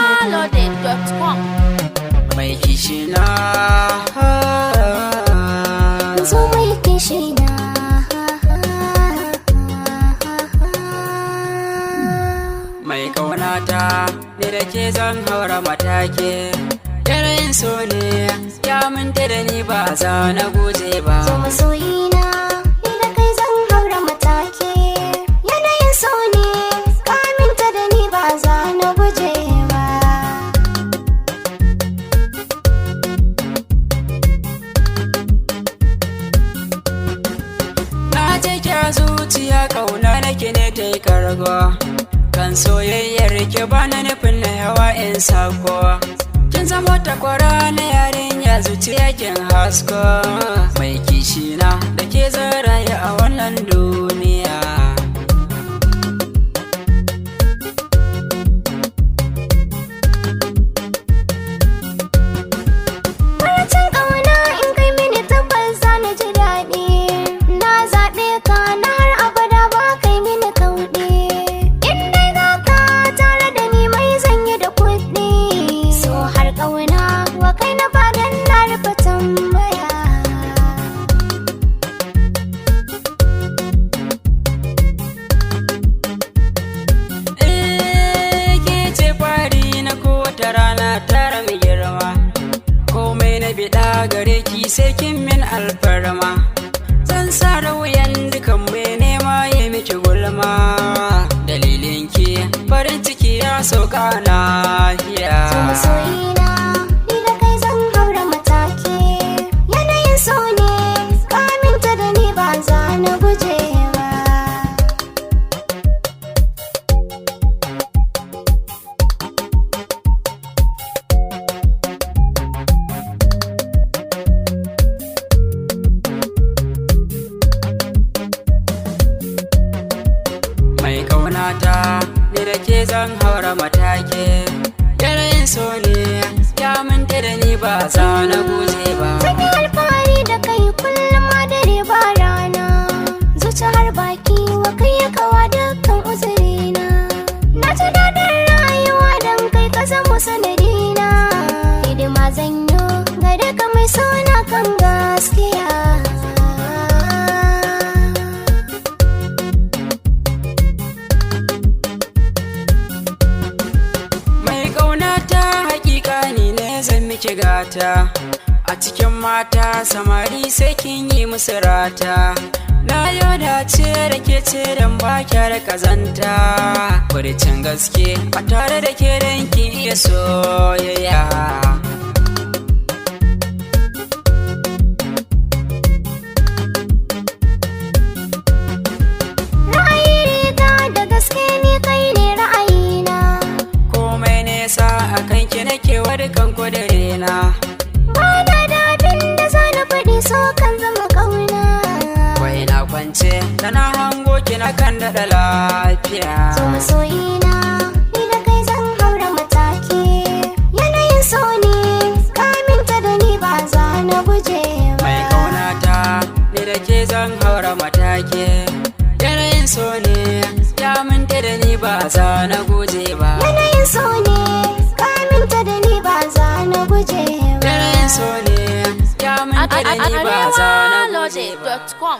arewaloaded.com. Mai kishina zo mai kishina mai kaunata ni da ke zan haura matake. Yanayin so ne ya minta da ni ba za na guje ba. zo masoyina ni da kai zan haura matake. Yanayin so ne ka minta da ni ba za na guje ba. Na take a zuciya kauna nake ne ta yi kargo. Kan soyayyar ke bana nufin na yawa in sako. Kin zama takwara na yarinya zuciya kin hasko. Mai kishina da ke zaraye a wannan duniya. Farcin ƙauna in kai mini tabbas za na ji daɗi. Na zaɓe ka na har abada ba kai mini kauɗi. In dai za ka tare da ni mai zanyi da kuɗi. So har ƙauna wa kai na fadan na rufe tambaya. Ke ce fari na kowace rana tara mai girma. Komai na biɗa gare ki sai kin min alfarma. Zan sa da wuyan dukan mai nema ya miki gulma. Dalilin ki farin ciki ya sauka nahiya. zo masoyina ni da kai zan haura matake. Yanayin so ne ka minta da ni ba za na guje ba. Mai kaunata ni da ke zan haura matake. Yanayin so ne ya minta da ni ba za na guje ba. Zan yi alfahari da kai kullum ma dare ba rana. Zuci har baki wa kai ya kawa dukkan uzurina. Na ji daɗin rayuwa don kai ka zama sanadina. Hidima zan yi ga duka mai suna kan gaskiya. Mai kaunata hakika ni ne zan miki gata. A cikin mata samari sai kin yi musu rata. Na yau dace da ke ce dan ba da kazanta. Furicin gaske a tare da ke dan ki iya soyayya. Ra'ayi riga da gaske ni kai ne ra'ayina. Komai nesa a kanki nake warkan kudirena. Ba na da abin da za na faɗi so kan zama ƙauna. Wai na kwance tana hango ki na kan daɗa lafiya. zo masoyina ni da kai zan haura matake. Yanayin so ne ka minta da ni ba za na guje ba. Mai kaunata ni da ke zan haura matake. Yanayin so ne ya minta da ni ba za na guje ba. Yanayin so ne ka minta da ni ba za na guje ba. Yanayin so ne ya minta da ni ba za na guje ba. arewaloaded.com.